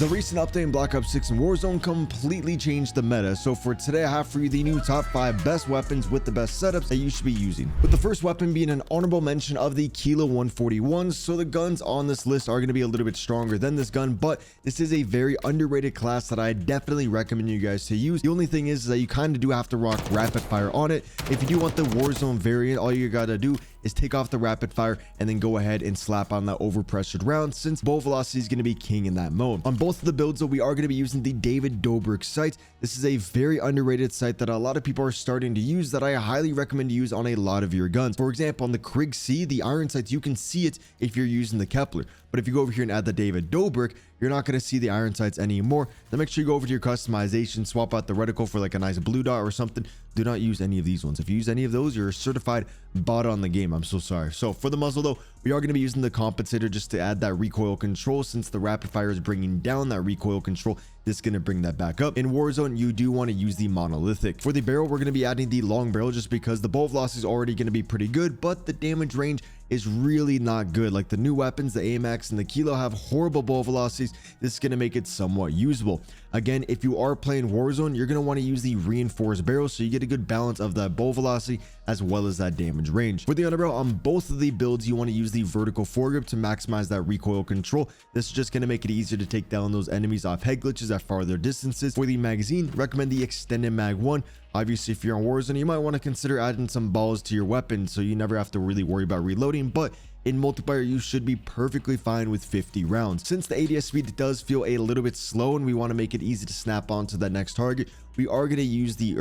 The recent update in Black Ops 6 and Warzone completely changed the meta, so for today I have for you the new top 5 best weapons with the best setups that you should be using. With the first weapon being an honorable mention of the Kilo 141, so the guns on this list are going to be a little bit stronger than this gun, but this is a very underrated class that I definitely recommend you guys to use. The only thing is that you kind of do have to rock rapid fire on it. If you do want the Warzone variant, all you gotta do is take off the rapid fire and then go ahead and slap on that overpressured round, since bow velocity is going to be king in that mode. On both of the builds though, we are going to be using the David Dobrik sight. This is a very underrated sight that a lot of people are starting to use, that I highly recommend to use on a lot of your guns. For example, on the KRIG C, the iron sights, you can see it if you're using the Kepler, but if you go over here and add the David Dobrik, you're not going to see the iron sights anymore. Then make sure you go over to your customization, swap out the reticle for like a nice blue dot or something. Do not use any of these ones. If you use any of those, you're a certified bot on the game. I'm so sorry. So for the muzzle though, we are going to be using the compensator just to add that recoil control, since the rapid fire is bringing down that recoil control. This is going to bring that back up. In Warzone, you do want to use the monolithic. For the barrel, we're going to be adding the long barrel just because the bow velocity is already going to be pretty good, but the damage range is really not good. Like the new weapons, the AMAX and the Kilo, have horrible bow velocities. This is going to make it somewhat usable. Again, if you are playing Warzone, you're going to want to use the reinforced barrel so you get a good balance of that bow velocity as well as that damage range. For the underbarrel, on both of the builds, you want to use the vertical foregrip to maximize that recoil control. This is just going to make it easier to take down those enemies off head glitches at farther distances. For the magazine, recommend the extended mag 1. Obviously, if you're on Warzone, you might want to consider adding some balls to your weapon so you never have to really worry about reloading, but in multiplayer, you should be perfectly fine with 50 rounds. Since the ADS speed does feel a little bit slow and we want to make it easy to snap onto that next target, we are going to use the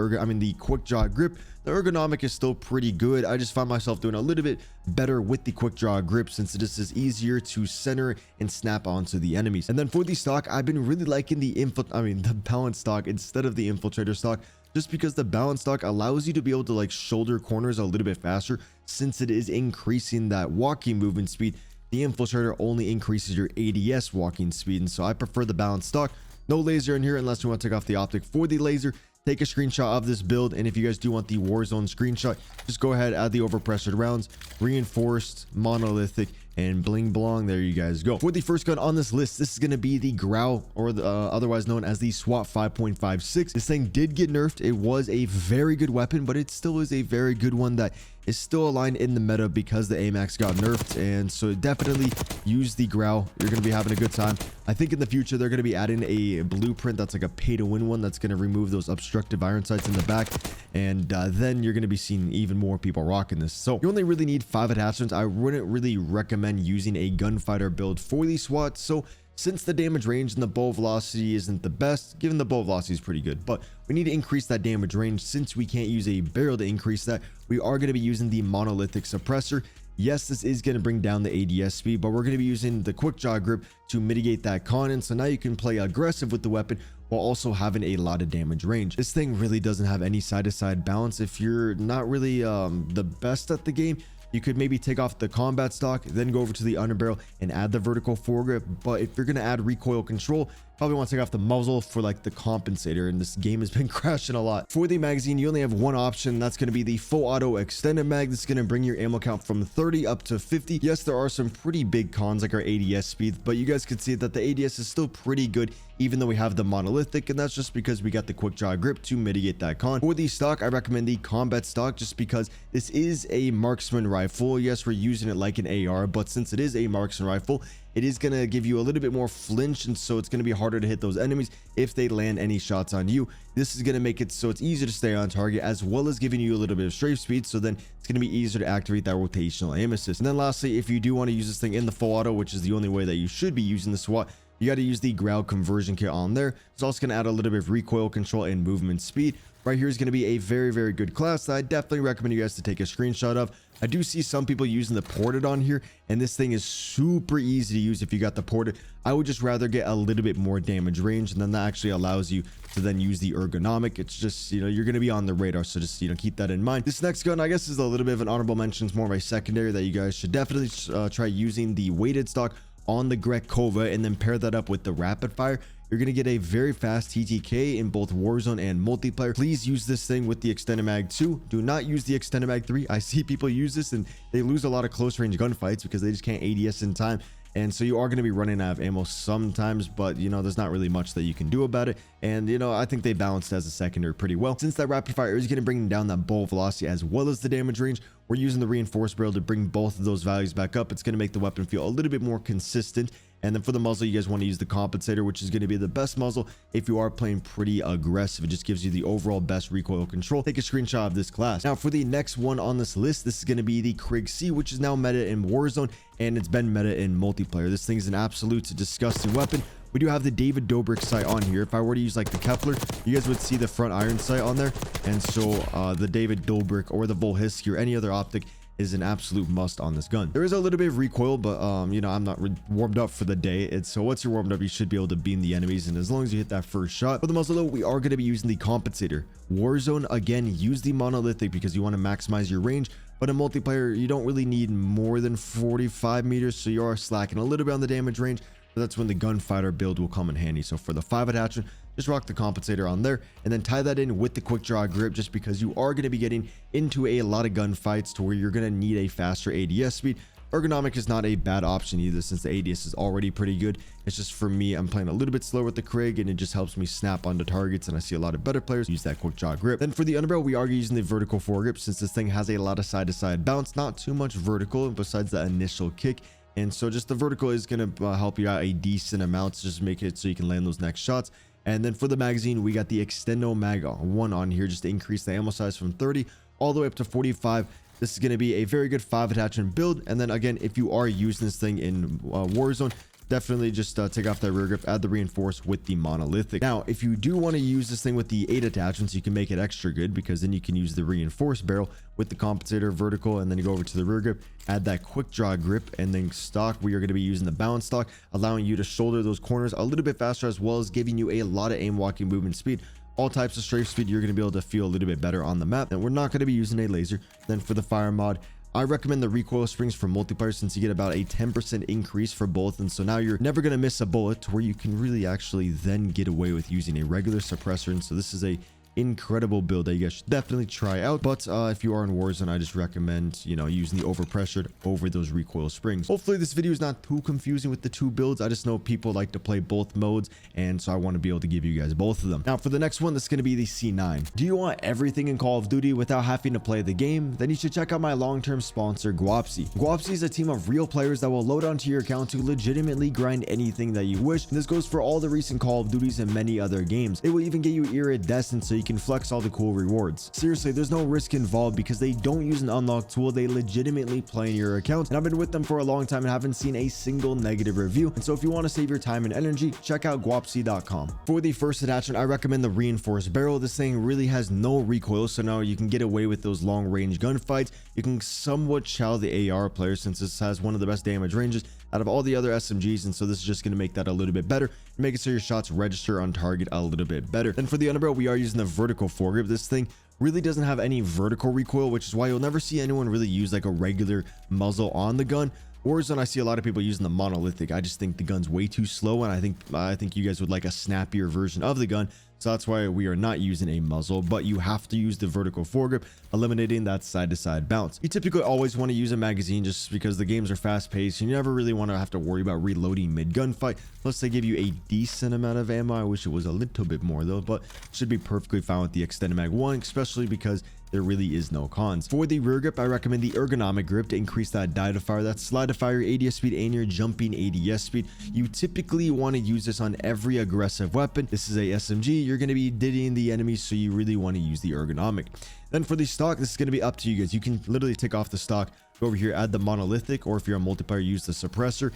quick draw grip. The ergonomic is still pretty good. I just find myself doing a little bit better with the quick draw grip, since it is easier to center and snap onto the enemies. And then for the stock, I've been really liking the balance stock instead of the infiltrator stock, just because the balance stock allows you to be able to like shoulder corners a little bit faster, since it is increasing that walking movement speed. The infiltrator only increases your ADS walking speed, and so I prefer the balance stock. No laser in here unless you want to take off the optic for the laser. Take a screenshot of this build, and if you guys do want the Warzone screenshot, just go ahead, add the overpressured rounds, reinforced, monolithic, and bling blong. There you guys go. For the first gun on this list, this is going to be the GRAU, or the otherwise known as the SWAT 5.56. This thing did get nerfed. It was a very good weapon, but it still is a very good one that is still aligned in the meta because the AMAX got nerfed, and so definitely use the GRAU. You're going to be having a good time. I think in the future they're going to be adding a blueprint that's like a pay to win one that's going to remove those obstructive iron sights in the back, and then you're going to be seeing even more people rocking this. So you only really need 5 attachments. I wouldn't really recommend using a gunfighter build for the SWAT, so since the damage range and the bow velocity isn't the best, given the bow velocity is pretty good, but we need to increase that damage range. Since we can't use a barrel to increase that, we are going to be using the monolithic suppressor. Yes, this is going to bring down the ADS speed, but we're going to be using the quick draw grip to mitigate that con, and so now you can play aggressive with the weapon while also having a lot of damage range. This thing really doesn't have any side-to-side balance. If you're not really the best at the game, you could maybe take off the combat stock, then go over to the underbarrel and add the vertical foregrip. But if you're going to add recoil control, probably want to take off the muzzle for like the compensator, and this game has been crashing a lot. For the magazine, you only have one option. That's going to be the full auto extended mag. This is going to bring your ammo count from 30 up to 50. Yes, there are some pretty big cons like our ADS speed, but you guys can see that the ADS is still pretty good even though we have the monolithic, and that's just because we got the quick draw grip to mitigate that con. For the stock, I recommend the combat stock just because this is a marksman rifle. Yes, we're using it like an AR, but since it is a marksman rifle, it is going to give you a little bit more flinch, and so it's going to be harder to hit those enemies if they land any shots on you. This is going to make it so it's easier to stay on target, as well as giving you a little bit of strafe speed, so then it's going to be easier to activate that rotational aim assist. And then lastly, if you do want to use this thing in the full auto, which is the only way that you should be using the SWAT, you got to use the GRAU conversion kit on there. It's also going to add a little bit of recoil control and movement speed. Right here is going to be a very, very good class that I definitely recommend you guys to take a screenshot of. I do see some people using the ported on here, and this thing is super easy to use if you got the ported. I would just rather get a little bit more damage range, and then that actually allows you to then use the ergonomic. It's just, you know, you're going to be on the radar, so just, you know, keep that in mind. This next gun, I guess, is a little bit of an honorable mention. It's more of a secondary that you guys should definitely try using the weighted stock on the Grekhova, and then pair that up with the rapid fire. You're going to get a very fast TTK in both Warzone and multiplayer. Please use this thing with the extended mag 2. Do not use the extended mag 3. I see people use this and they lose a lot of close range gunfights because they just can't ADS in time. and so you are going to be running out of ammo sometimes, but you know, there's not really much that you can do about it. And you know, I think they balanced as a secondary pretty well. Since that rapid fire is going to bring down that bullet velocity as well as the damage range, we're using the reinforced barrel to bring both of those values back up. It's going to make the weapon feel a little bit more consistent. And then for the muzzle, you guys want to use the compensator, which is going to be the best muzzle if you are playing pretty aggressive. It just gives you the overall best recoil control. Take a screenshot of this class. Now for the next one on this list, this is going to be the KRIG, which is now meta in Warzone, and it's been meta in multiplayer. This thing is an absolute disgusting weapon. We do have the David Dobrik sight on here. If I were to use like the Kepler, you guys would see the front iron sight on there. And so the David Dobrik or the Volhiski or any other optic is an absolute must on this gun. There is a little bit of recoil, but you know, I'm not warmed up for the day. So once you're warmed up, you should be able to beam the enemies, and as long as you hit that first shot. For the muzzle though, we are going to be using the compensator. Warzone, again, use the monolithic because you want to maximize your range, but in multiplayer you don't really need more than 45 meters, so you are slacking a little bit on the damage range. But that's when the gunfighter build will come in handy. So for the 5 attachment, just rock the compensator on there and then tie that in with the quick draw grip, just because you are going to be getting into a lot of gunfights to where you're going to need a faster ADS speed. Ergonomic is not a bad option either, since the ADS is already pretty good. It's just for me, I'm playing a little bit slower with the KRIG, and it just helps me snap onto targets, and I see a lot of better players use that quick draw grip. Then for the underbarrel, we are using the vertical foregrip, since this thing has a lot of side-to-side bounce, not too much vertical besides the initial kick. And so just the vertical is going to help you out a decent amount to just make it so you can land those next shots. And then for the magazine, we got the Extendo Mag 1 on here just to increase the ammo size from 30 all the way up to 45. This is going to be a very good 5 attachment build. And then again, if you are using this thing in Warzone, definitely just take off that rear grip, add the reinforce with the monolithic. Now, if you do want to use this thing with the 8 attachments, you can make it extra good, because then you can use the reinforced barrel with the compensator vertical, and then you go over to the rear grip, add that quick draw grip, and then stock, we are going to be using the balance stock, allowing you to shoulder those corners a little bit faster, as well as giving you a lot of aim walking movement speed. All types of strafe speed, you're going to be able to feel a little bit better on the map. And we're not going to be using a laser. Then for the fire mod, I recommend the recoil springs for multiplayer, since you get about a 10% increase for both. And so now you're never going to miss a bullet, to where you can really actually then get away with using a regular suppressor. And so this is a incredible build that you guys should definitely try out. But if you are in Warzone, I just recommend, you know, using the overpressured over those recoil springs. Hopefully this video is not too confusing with the 2 builds. I just know people like to play both modes, and so I want to be able to give you guys both of them. Now for the next one, this is going to be the C9. Do you want everything in Call of Duty without having to play the game? Then you should check out my long-term sponsor, GRAU. GRAU is a team of real players that will load onto your account to legitimately grind anything that you wish. And this goes for all the recent Call of Duties and many other games. They will even get you iridescent so you can flex all the cool rewards. Seriously, there's no risk involved, because they don't use an unlock tool. They legitimately play in your account, and I've been with them for a long time and haven't seen a single negative review. And so if you want to save your time and energy, check out guapsi.com. For the first attachment, I recommend the reinforced barrel. This thing really has no recoil, so now you can get away with those long range gunfights. You can somewhat chow the AR player, since this has one of the best damage ranges out of all the other SMGs, and so this is just going to make that a little bit better, make it so your shots register on target a little bit better. Then for the underbarrel, we are using the vertical foregrip. This thing really doesn't have any vertical recoil, which is why you'll never see anyone really use like a regular muzzle on the gun. Warzone, I see a lot of people using the monolithic. I just think the gun's way too slow, and I think you guys would like a snappier version of the gun. So that's why we are not using a muzzle, but you have to use the vertical foregrip, eliminating that side-to-side bounce. You typically always want to use a magazine, just because the games are fast-paced. You never really want to have to worry about reloading mid-gunfight. Plus, they give you a decent amount of ammo. I wish it was a little bit more though, but should be perfectly fine with the extended mag 1, especially because there really is no cons. For the rear grip, I recommend the ergonomic grip to increase that die to fire, that slide to fire ADS speed, and your jumping ADS speed. You typically want to use this on every aggressive weapon. This is a SMG. You're going to be diddying the enemies, so you really want to use the ergonomic. Then for the stock, this is going to be up to you guys. You can literally take off the stock, go over here, add the monolithic, or if you're a multiplayer, use the suppressor,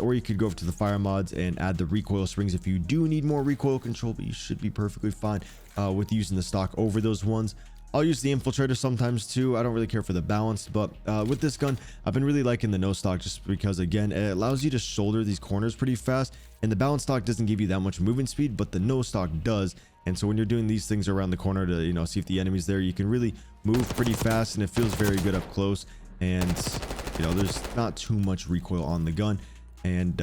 or you could go over to the fire mods and add the recoil springs if you do need more recoil control, but you should be perfectly fine with using the stock over those ones. I'll use the infiltrator sometimes too. I don't really care for the balance, but with this gun, I've been really liking the no stock, just because again, it allows you to shoulder these corners pretty fast, and the balance stock doesn't give you that much movement speed, but the no stock does. And so when you're doing these things around the corner to, you know, see if the enemy's there, you can really move pretty fast, and it feels very good up close. And you know, there's not too much recoil on the gun. and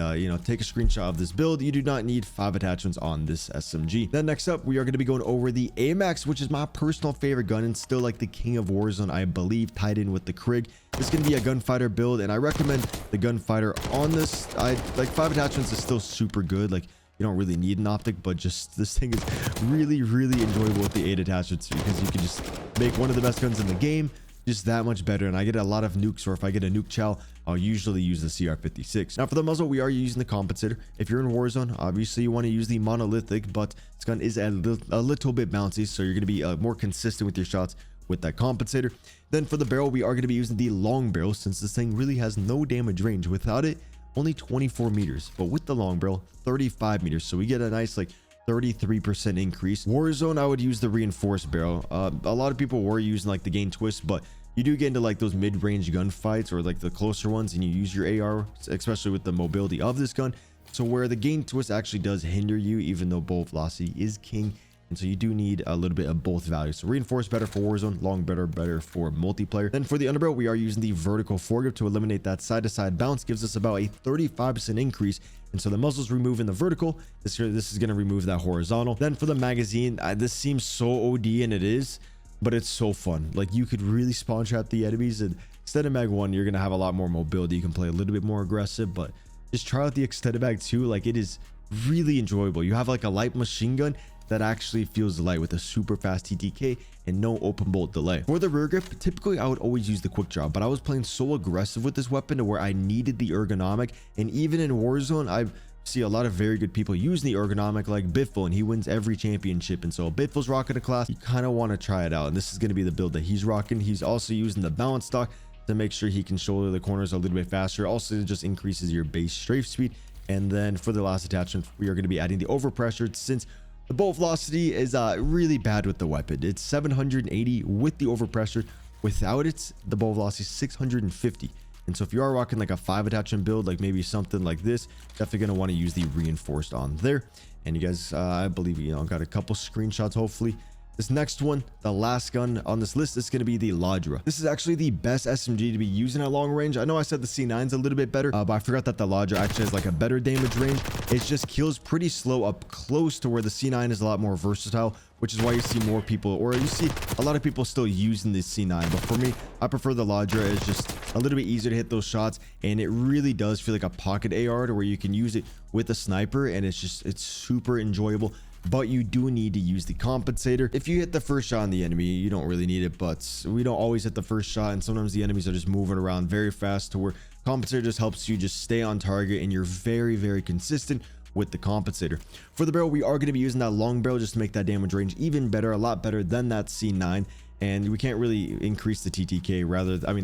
take a screenshot of this build. You do not need 5 attachments on this SMG. Then next up, we are going to be going over the AMAX, which is my personal favorite gun and still like the king of Warzone, I believe, tied in with the KRIG. This is going to be a gunfighter build, and I recommend the gunfighter on this. I like 5 attachments is still super good. Like, you don't really need an optic, but just this thing is really, really enjoyable with the 8 attachments because you can just make one of the best guns in the game just that much better. And I get a lot of nukes, or if I get a nuke chow, I'll usually use the CR56. Now for the muzzle, we are using the compensator. If you're in Warzone, obviously you want to use the monolithic, but this gun is a little bit bouncy, so you're going to be more consistent with your shots with that compensator. Then for the barrel, we are going to be using the long barrel, since this thing really has no damage range. Without it, only 24 meters, but with the long barrel, 35 meters, so we get a nice like 33% increase. Warzone, I would use the reinforced barrel. A lot of people were using like the gain twist, but you do get into like those mid-range gunfights or like the closer ones, and you use your AR, especially with the mobility of this gun, so where the gain twist actually does hinder you, even though bolt velocity is king. And so you do need a little bit of both values. So reinforced better for Warzone, long better for multiplayer. Then for the underbarrel, we are using the vertical foregrip to eliminate that side-to-side bounce. Gives us about a 35% increase. And so the muzzle's removing the vertical. This is going to remove that horizontal. Then for the magazine, this seems so OD, and it is, but it's so fun. Like, you could really spawn trap the enemies, and instead of mag 1, you're going to have a lot more mobility. You can play a little bit more aggressive, but just try out the extended mag 2. Like, it is really enjoyable. You have like a light machine gun that actually feels light with a super fast TTK and no open bolt delay. For the rear grip, typically I would always use the quick draw, but I was playing so aggressive with this weapon to where I needed the ergonomic. And even in Warzone, I see a lot of very good people using the ergonomic, like Bitful, and he wins every championship. And so Bitful's rocking a class, you kind of want to try it out, and this is going to be the build that he's rocking. He's also using the balance stock to make sure he can shoulder the corners a little bit faster. Also, it just increases your base strafe speed. And then for the last attachment, we are going to be adding the overpressured, since the bolt velocity is really bad with the weapon. It's 780 with the overpressure. Without it, the bolt velocity is 650. And so if you are rocking like a 5 attachment build, like maybe something like this, definitely going to want to use the reinforced on there. And you guys, I believe, got a couple screenshots, hopefully. This next one, the last gun on this list, is going to be the LADRA. This is actually the best SMG to be using at long range. I know I said the C9 is a little bit better, but I forgot that the LADRA actually has like a better damage range. It just kills pretty slow up close, to where the C9 is a lot more versatile, which is why you see more people, or you see a lot of people still using the C9. But for me, I prefer the LADRA. It's just a little bit easier to hit those shots, and it really does feel like a pocket AR, to where you can use it with a sniper, and it's super enjoyable. But you do need to use the compensator. If you hit the first shot on the enemy, you don't really need it, but we don't always hit the first shot, and sometimes the enemies are just moving around very fast, to where compensator just helps you just stay on target, and you're very, very consistent with the compensator. For the barrel, we are going to be using that long barrel just to make that damage range even better, a lot better than that C9. And we can't really increase the TTK,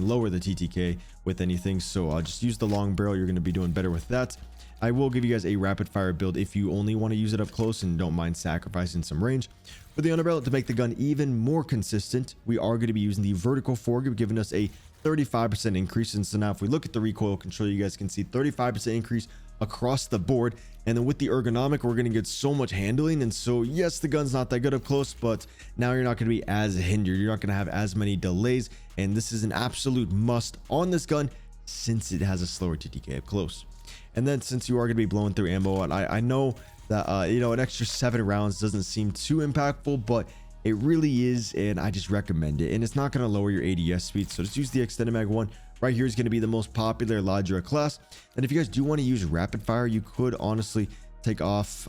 lower the TTK with anything. So I'll just use the long barrel. You're going to be doing better with that. I will give you guys a rapid fire build if you only want to use it up close and don't mind sacrificing some range. For the underbarrel, to make the gun even more consistent, we are going to be using the vertical foregrip, giving us a 35% increase. And so now if we look at the recoil control, you guys can see 35% increase across the board. And then with the ergonomic, we're going to get so much handling. And so yes, the gun's not that good up close, but now you're not going to be as hindered. You're not going to have as many delays. And this is an absolute must on this gun, since it has a slower TTK up close. And then since you are going to be blowing through ammo, and I know that an extra 7 rounds doesn't seem too impactful, but it really is, and I just recommend it. And it's not going to lower your ADS speed, so just use the extended mag 1. Right here is going to be the most popular LADRA class. And if you guys do want to use rapid fire, you could honestly take off,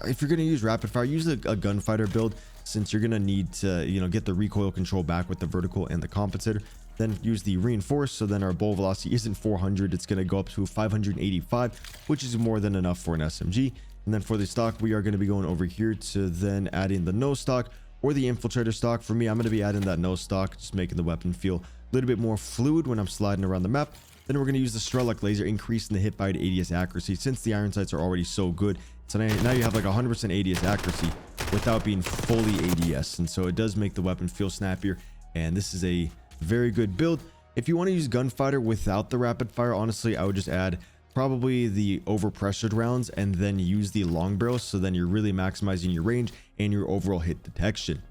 if you're going to use rapid fire, use a gunfighter build, since you're going to need to get the recoil control back with the vertical and the compensator. Then use the reinforced, so then our bolt velocity isn't 400, it's going to go up to 585, which is more than enough for an SMG. And then for the stock, we are going to be going over here to then adding the no stock or the infiltrator stock. For me, I'm going to be adding that no stock, just making the weapon feel a little bit more fluid when I'm sliding around the map. Then we're going to use the Strelok laser, increasing the hip fire to ADS accuracy, since the iron sights are already so good. So now you have like 100% ADS accuracy without being fully ADS, and so it does make the weapon feel snappier. And this is a very good build. If you want to use gunfighter without the rapid fire, honestly, I would just add probably the overpressured rounds and then use the long barrel, so then you're really maximizing your range and your overall hit detection.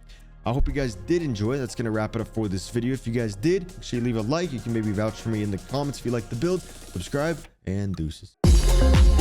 I hope you guys did enjoy. That's going to wrap it up for this video. If you guys did, make sure you leave a like. You can maybe vouch for me in the comments if you like the build. Subscribe, and deuces. you.